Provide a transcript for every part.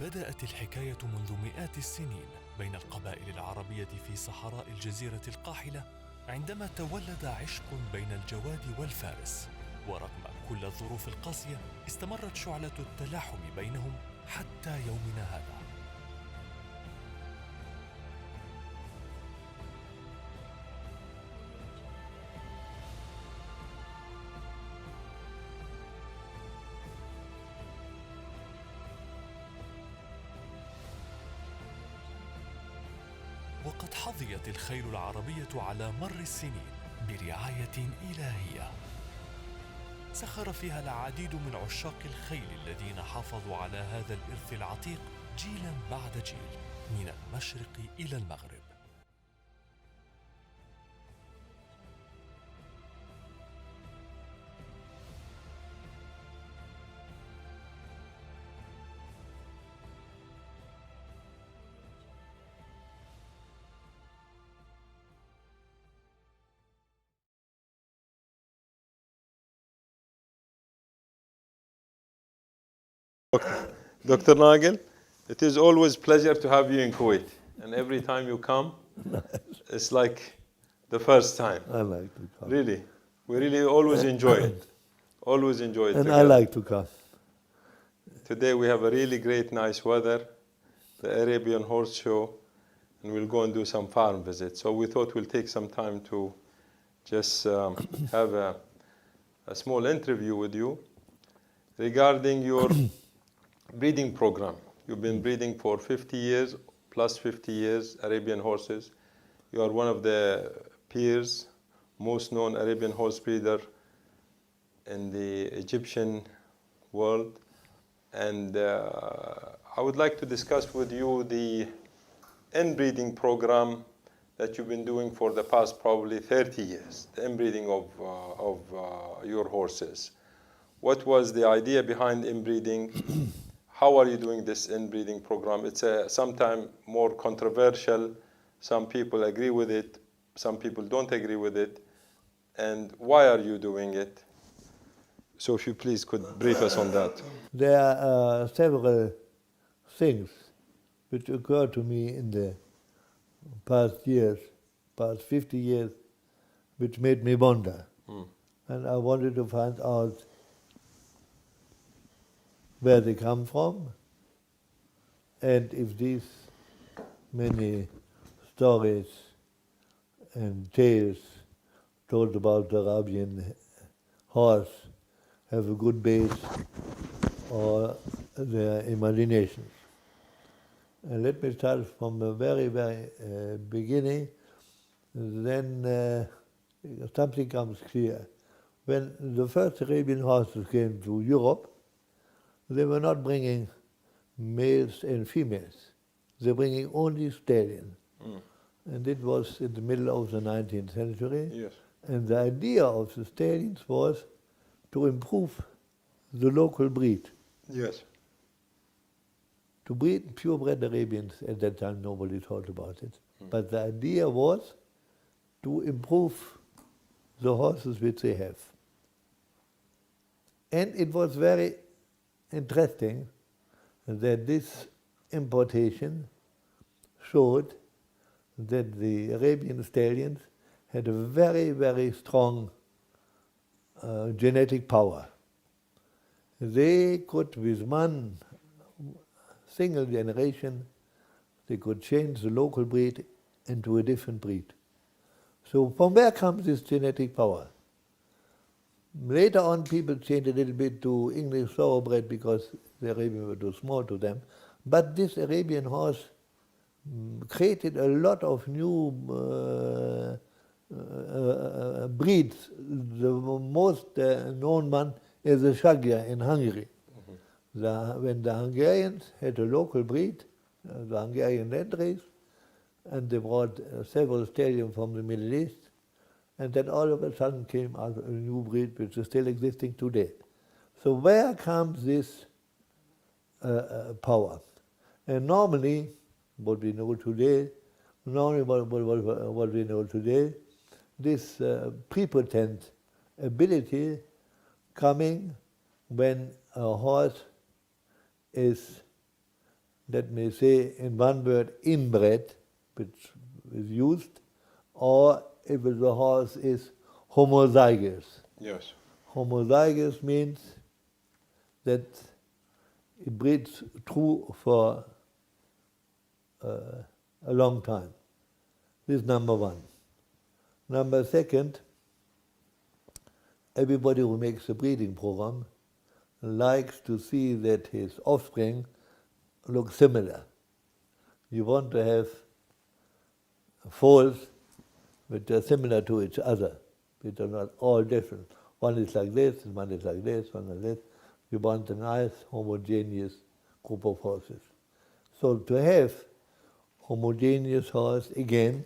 بدأت الحكاية منذ مئات السنين بين القبائل العربية في صحراء الجزيرة القاحلة، عندما تولد عشق بين الجواد والفارس. ورغم كل الظروف القاسية استمرت شعلة التلاحم بينهم حتى يومنا هذا. وقد حظيت الخيل العربية على مر السنين برعاية إلهية سخر فيها العديد من عشاق الخيل الذين حافظوا على هذا الإرث العتيق جيلا بعد جيل من المشرق إلى المغرب. Dr. Nagel, it is always a pleasure to have you in Kuwait. And every time you come, it's like the first time. I like to come. Really. We really always enjoy it. Always enjoy it And together. I like to come. Today we have a really great, nice weather, the Arabian Horse Show, and we'll go and do some farm visits. So we thought we'll take some time to just have a small interview with you regarding your breeding program. You've been breeding for 50 years, plus 50 years, Arabian horses. You are one of the peers, most known Arabian horse breeder in the Egyptian world. And I would like to discuss with you the inbreeding program that you've been doing for the past probably 30 years, the inbreeding of your horses. What was the idea behind inbreeding? How are you doing this inbreeding program? It's sometimes more controversial. Some people agree with it. Some people don't agree with it. And why are you doing it? So if you please could brief us on that. There are several things which occurred to me in the past years, past 50 years, which made me wonder. And I wanted to find out where they come from, and if these many stories and tales told about the Arabian horse have a good base or their imaginations. And let me start from the very, very beginning, then something comes clear. When the first Arabian horses came to Europe, they were not bringing males and females. They were bringing only stallions. And it was in the middle of the 19th century. Yes. And the idea of the stallions was to improve the local breed. Yes. To breed purebred Arabians, at that time nobody thought about it. But the idea was to improve the horses which they have. And it was very interesting that this importation showed that the Arabian stallions had a very, very strong genetic power. They could, with one single generation, they could change the local breed into a different breed. So from where comes this genetic power? Later on, people changed a little bit to English thoroughbred because the Arabians were too small to them. But this Arabian horse created a lot of new breeds. The most known one is the Shagya in Hungary. When the Hungarians had a local breed, the Hungarian land race, and they brought several stallions from the Middle East, and then all of a sudden came out a new breed which is still existing today. So where comes this power? And normally, what we know today, this prepotent ability coming when a horse is let me say in one word, inbred, which is used, or if the horse is homozygous. Yes. Homozygous means that it breeds true for a long time. This is number one. Number second, everybody who makes a breeding program likes to see that his offspring look similar. You want to have foals which are similar to each other, which are not all different. One is like this, and one is like this, one like this. You want a nice homogeneous group of horses. So to have homogeneous horse, again,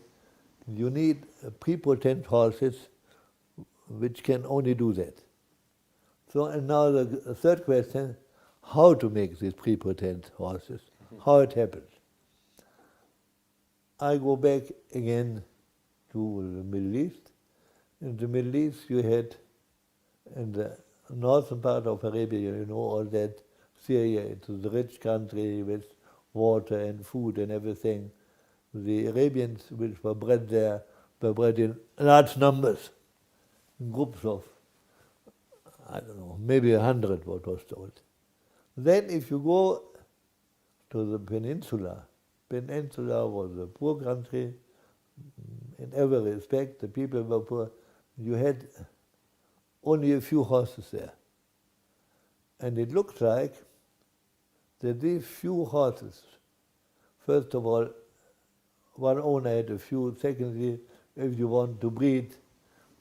you need prepotent horses which can only do that. So, and now the third question, how to make these prepotent horses, how it happens. I go back again to the Middle East. In the Middle East you had, in the northern part of Arabia, you know all that, Syria, it was a rich country with water and food and everything. The Arabians which were bred there were bred in large numbers, in groups of, I don't know, maybe 100, what was told. Then if you go to the peninsula was a poor country. In every respect, the people were poor. You had only a few horses there. And it looked like that these few horses, first of all, one owner had a few. Secondly, if you want to breed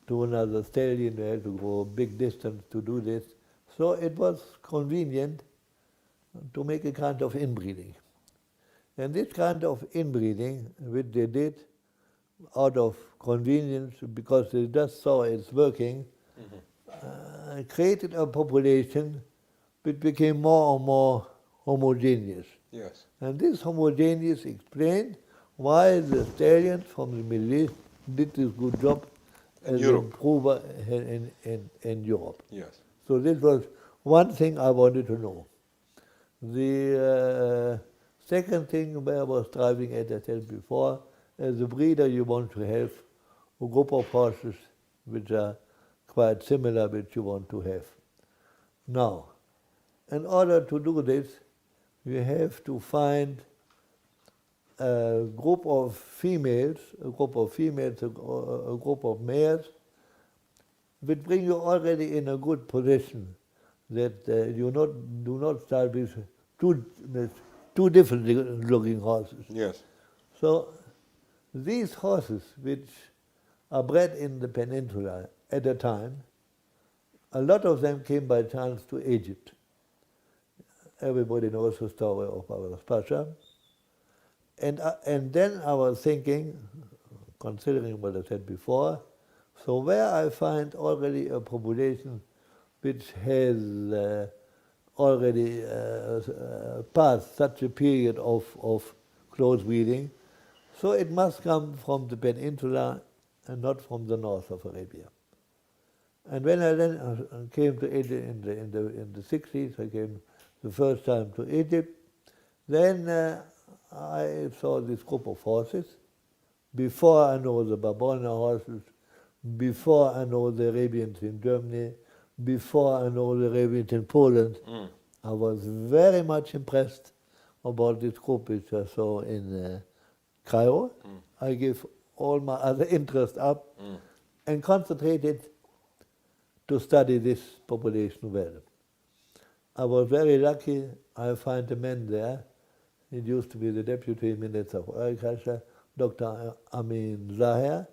to another stallion, you had to go a big distance to do this. So it was convenient to make a kind of inbreeding. And this kind of inbreeding, which they did out of convenience, because they just saw it's working, created a population which became more and more homogeneous. Yes. And this homogeneous explained why the stallions from the Middle East did this good job as an improver in Europe. Yes. So this was one thing I wanted to know. The second thing where I was driving at, I said before, as a breeder you want to have a group of horses which are quite similar, which you want to have. Now, in order to do this, you have to find a group of females, a group of males, which bring you already in a good position, that you do not start with two different looking horses. Yes. So these horses, which are bred in the peninsula at a time, a lot of them came by chance to Egypt. Everybody knows the story of our Pasha. And then I was thinking, considering what I said before, so where I find already a population which has already passed such a period of close breeding, so it must come from the peninsula and not from the north of Arabia. And when I then came to Egypt in the 60s, I came the first time to Egypt, then I saw this group of horses. Before I know the Babona horses, before I know the Arabians in Germany, before I know the Arabians in Poland, I was very much impressed about this group which I saw in Cairo. I gave all my other interests up and concentrated to study this population well. I was very lucky. I found a man there. He used to be the Deputy Minister of Agriculture, Dr. Amin Zahir,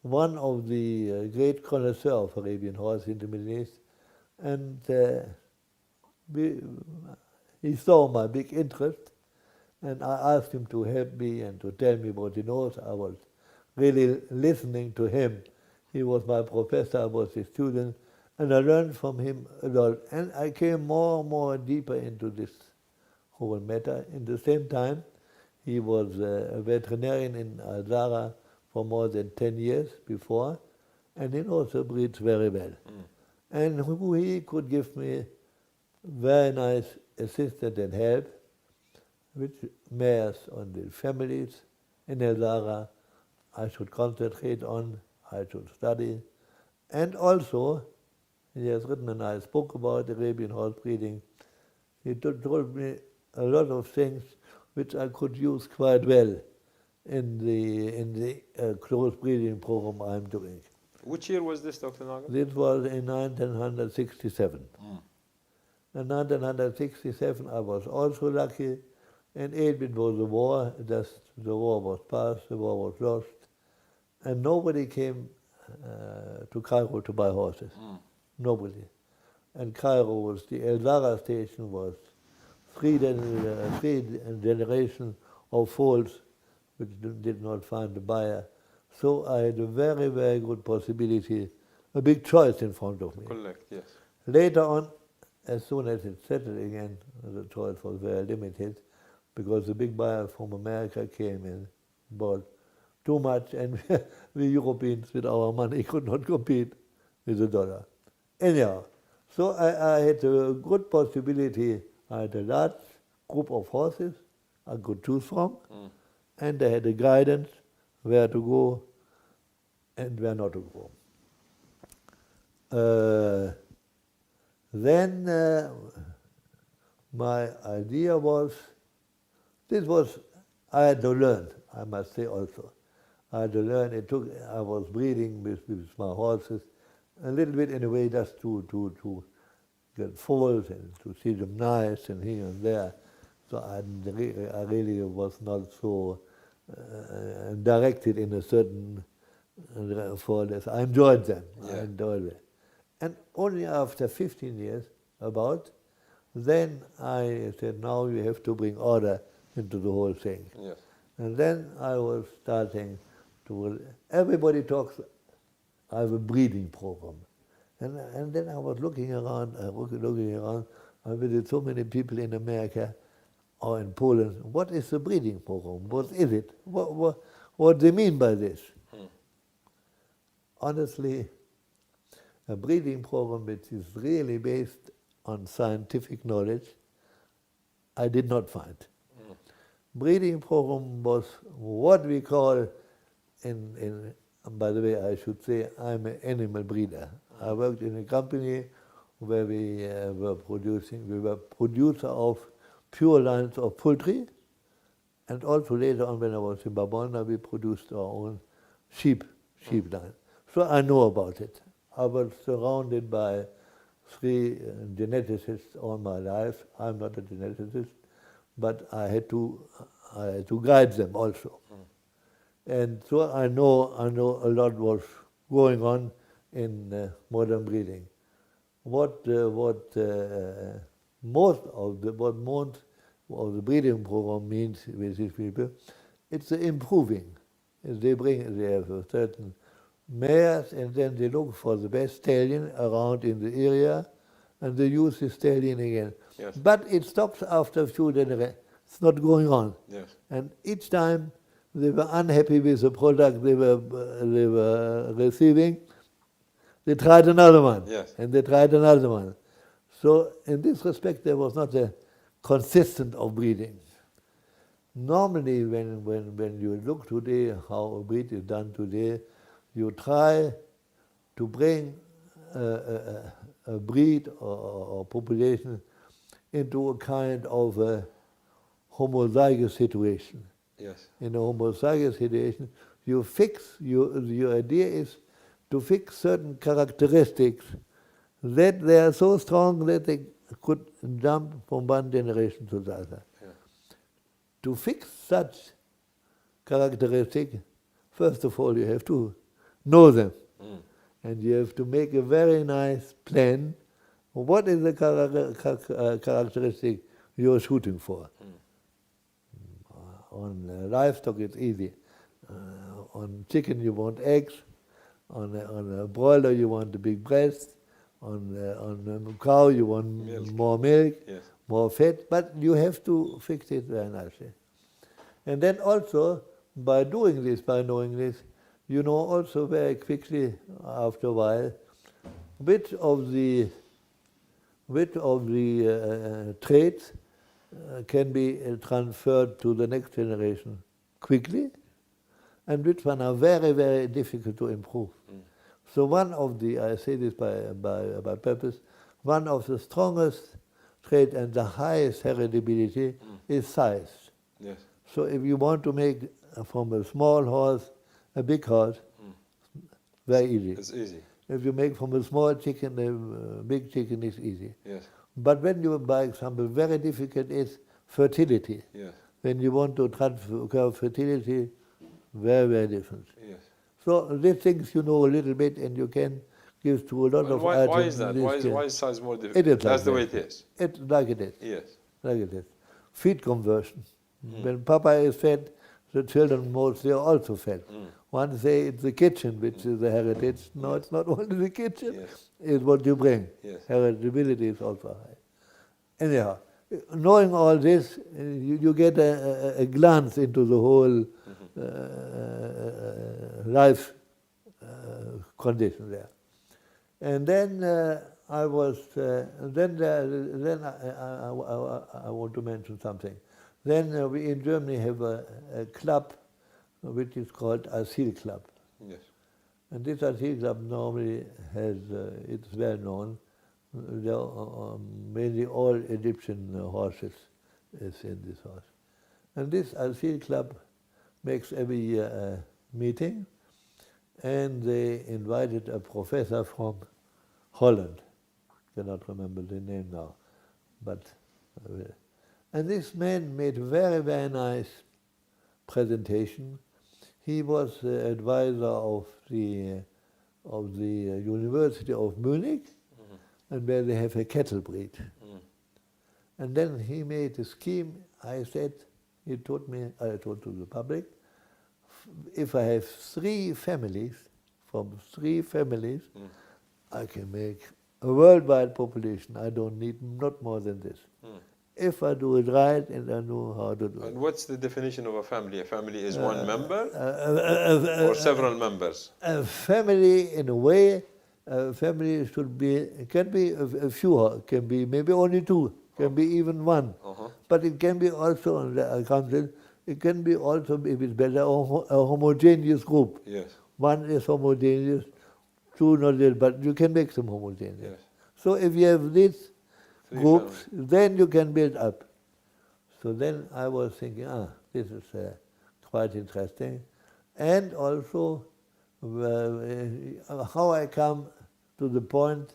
one of the great connoisseurs of Arabian horse in the Middle East. And he saw my big interest, and I asked him to help me and to tell me what he knows. I was really listening to him. He was my professor, I was his student, and I learned from him a lot. And I came more and more deeper into this whole matter. In the same time, he was a veterinarian in Al-Zara for more than 10 years before, and he also breeds very well. And he could give me very nice assistance and help. which mares on the families in Elzara I should concentrate on, I should study. And also, he has written a nice book about Arabian horse breeding. He told me a lot of things which I could use quite well in the close breeding program I'm doing. Which year was this, Dr. Nagel? This was in 1967. In 1967 I was also lucky. In 8 it was the war, just the war was past, the war was lost, and nobody came to Cairo to buy horses. Nobody. And Cairo was, the El Zara station was three generations of foals which did not find a buyer. So I had a very, very good possibility, a big choice in front of me. Correct, yes. Later on, as soon as it settled again, the choice was very limited because the big buyers from America came and bought too much, and we Europeans with our money could not compete with the dollar. Anyhow, so I had a good possibility. I had a large group of horses I could choose from, and I had a guidance where to go and where not to go. Then my idea was, I had to learn, I must say also. I had to learn, I was breeding with my horses, a little bit in a way just to get foals and to see them nice and here and there. So I really was not so directed in a certain foal. I enjoyed them, I enjoyed them. And only after 15 years, then I said, now you have to bring order into the whole thing. Yes. And then I was starting to, everybody talks, I have a breeding program. And then I was looking around, I visited so many people in America or in Poland. What is the breeding program? What is it? What do they mean by this? Honestly, a breeding program which is really based on scientific knowledge, I did not find. Breeding program was what we call, by the way, I should say I'm an animal breeder. I worked in a company where we were producer of pure lines of poultry, and also later on when I was in Barcelona, we produced our own sheep line. So I know about it. I was surrounded by 3 geneticists all my life. I'm not a geneticist, but I had to guide them also. And so I know a lot was going on in modern breeding. What most of the breeding program means with these people, it's improving. They have a certain mares, and then they look for the best stallion around in the area, and they use the stallion again. Yes. But it stops after a few generations. It's not going on. Yes. And each time they were unhappy with the product they were receiving, they tried another one. Yes. And they tried another one. So in this respect, there was not a consistent of breeding. Normally, when you look today how a breed is done today, you try to bring a breed or population into a kind of a homozygous situation. Yes. In a homozygous situation, your idea is to fix certain characteristics that they are so strong that they could jump from one generation to the other. Yeah. To fix such characteristics, first of all, you have to know them. And you have to make a very nice plan. What is the characteristic you're shooting for? On livestock, it's easy. On chicken, you want eggs. On a broiler, you want the big breast. On a cow, you want more milk, yes. more fat. But you have to fix it very nicely. And then also, by doing this, by knowing this, you know also very quickly, after a while, which of the traits can be transferred to the next generation quickly, and which one are very, very difficult to improve. So one of the, I say this by purpose, one of the strongest traits and the highest heritability is size. Yes. So if you want to make from a small horse a big horse, very easy. It's easy. If you make from a small chicken a big chicken, it's easy. Yes. But when you, by example, very difficult is fertility. Yes. When you want to transfer fertility, very, very different. Yes. So these things you know a little bit, and you can give to a lot of Why items. is that? Why is size more difficult? It is like That's the that. way it is. It's like it is. Yes. Like it is. Feed conversion. When Papa is fed, the children mostly are also fed. One say it's the kitchen which is the heritage. No, it's not only the kitchen. Yes. It's what you bring. Yes. Heritability is also high. Anyhow, knowing all this, you get a glance into the whole life condition there. And then I was, then I want to mention something. Then we in Germany have a club which is called Asyl Club. Yes. And this Asyl Club normally has, it's well known, there are mainly all Egyptian horses is in this horse. And this Asyl Club makes every year a meeting, and they invited a professor from Holland. Cannot remember the name now, but and this man made very, very nice presentation. He was the advisor of the University of Munich, and where they have a cattle breed. And then he made a scheme. I said, he told me, I told to the public, if I have 3 families, from 3 families, I can make a worldwide population. I don't need not more than this. If I do it right and I know how to do it. And what's the definition of a family? A family is one member or several members? A family, in a way, a family should be, it can be a few, can be maybe only 2, can be even 1. But it can be also, on the council, it can be also, if it's better, a homogeneous group. Yes. 1 is homogeneous, 2 not yet, but you can make them homogeneous. Yes. So if you have these 3 groups, families. then you can build up. So then I was thinking, this is quite interesting. And also how I come to the point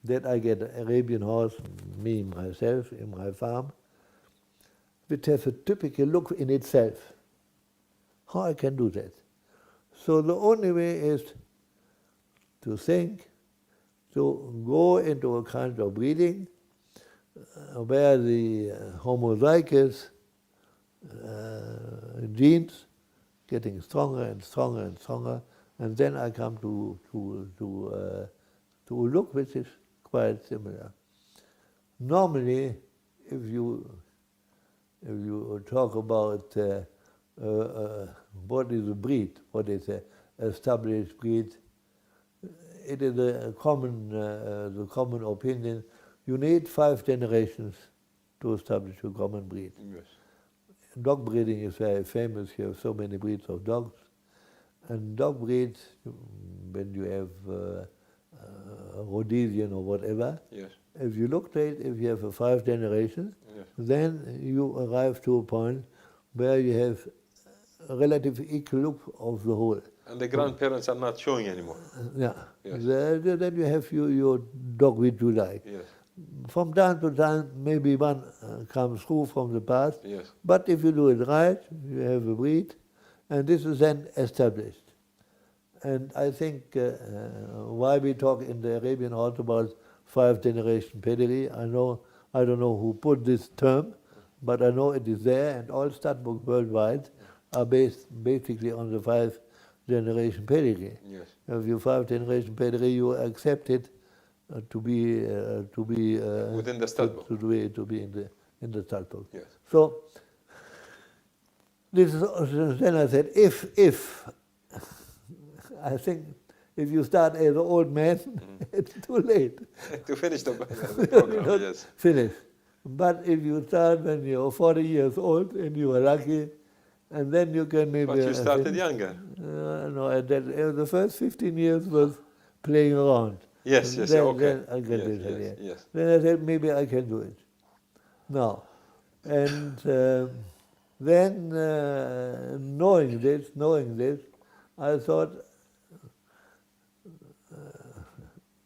that I get an Arabian horse, me, myself, in my farm, which has a typical look in itself. How I can do that? So the only way is to think, to go into a kind of breeding where the homozygous genes getting stronger and stronger and stronger, and then I come to a look which is quite similar. Normally, if you talk about what is a breed, what is an established breed, it is the common opinion. You need 5 generations to establish a common breed. Yes. Dog breeding is very famous. You have so many breeds of dogs. And dog breeds, when you have Rhodesian or whatever, Yes. if you look at it, if you have a 5 generations, Yes. then you arrive to a point where you have a relative equal look of the whole. And the grandparents are not showing anymore. Yeah. Yes. Then you have your dog which you like. Yes. From time to time, maybe one comes through from the past. Yes. But if you do it right, you have a breed, and this is then established. And I think why we talk in the Arabian horse about 5-generation pedigree, I don't know who put this term, but I know it is there, and all stud books worldwide are based basically on the 5-generation pedigree. Yes. If you 5-generation pedigree, you accept it to be Within the stud book. to be in the stud book. Yes. So this is, then I said, if I think if you start as an old man, it's too late. To finish the program, yes. Finish. But if you start when you're 40 years old and you are lucky, and then you can maybe... But you started younger. No, the first 15 years was playing around. Yes, And yes, okay. Then I got Yes, it yes, again. yes. Then I said, maybe I can do it. Now, and then knowing this, I thought,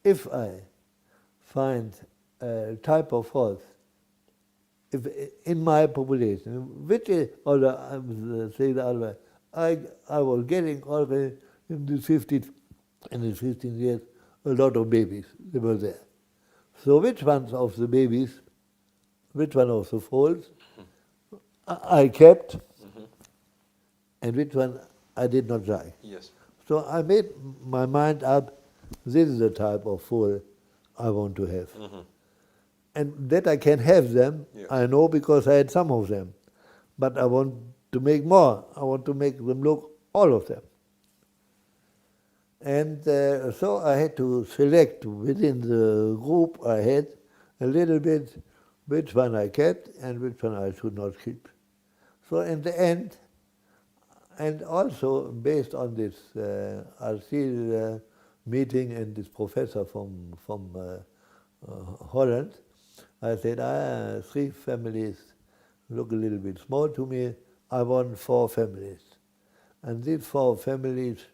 if I find a type of horse, if in my population, which is, or say the other way, I was getting already in the 15 years a lot of babies. They were there. So which ones of the babies, which one of the foals I kept, and which one I did not like. Yes. So I made my mind up, this is the type of foal I want to have. And that I can have them, Yes. I know because I had some of them. But I want to make more. I want to make them look all of them. And so I had to select within the group I had a little bit which one I kept and which one I should not keep. So in the end, and also based on this RC meeting and this professor from Holland, I said, 3 families look a little bit small to me. I want 4 families. And these 4 families,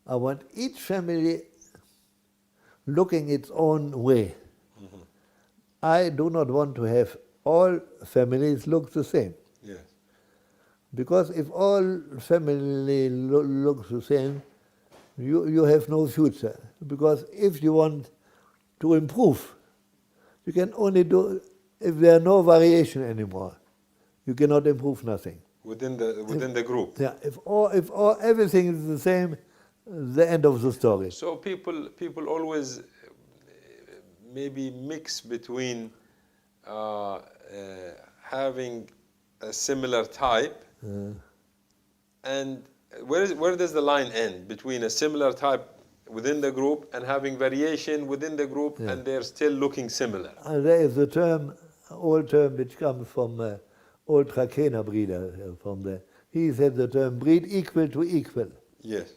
I want each family looking its own way. I do not want to have all families look the same. Yes. Because if all family looks the same, you have no future. Because if you want to improve, you can only do if there are no variation anymore. You cannot improve nothing. Within the group. Yeah, if everything is the same, the end of the story. So people always maybe mix between having a similar type and where does the line end between a similar type within the group and having variation within the group and they're still looking similar? There is a term, old term, which comes from old Trakehner breeder from there. He said the term breed equal to equal. Yes.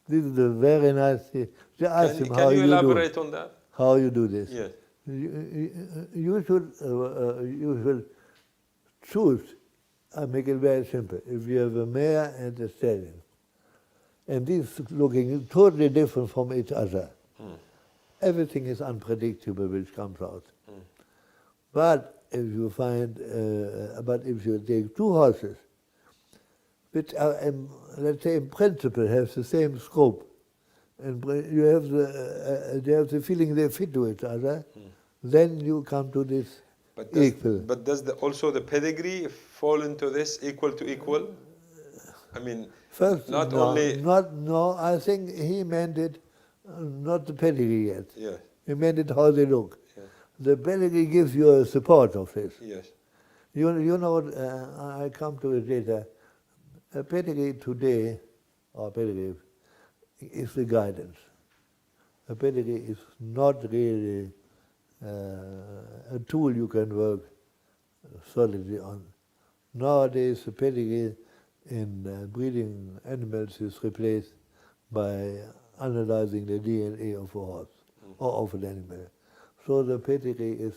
This is a very nice thing. They asked him how Can you you elaborate do on that? how you do this. Yes. You should choose. I make it very simple. If you have a mare and a stallion, and these looking totally different from each other, everything is unpredictable which comes out. But if you find, if you take 2 horses, which are, let's say in principle have the same scope, and you have they have the feeling they fit to each other, then you come to this equal. But does also the pedigree fall into this equal to equal? I mean, First, no, I think he meant it, not the pedigree yet. Yes. He meant it how they look. Yes. The pedigree gives you a support of this. Yes. You know, I come to it later. A pedigree today, or pedigree, is the guidance. A pedigree is not really a tool you can work solidly on. Nowadays, the pedigree in breeding animals is replaced by analyzing the DNA of a horse or of an animal. So the pedigree is,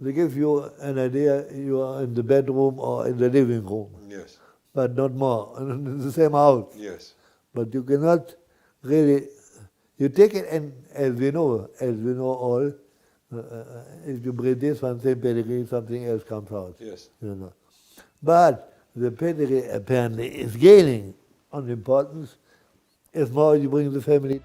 they give you an idea you are in the bedroom or in the living room. Yes. But not more, in the same house. Yes. But you cannot really, you take it and as we know all, if you breed this one, same pedigree, something else comes out. Yes. You know. But the pedigree apparently is gaining on importance as more you bring the family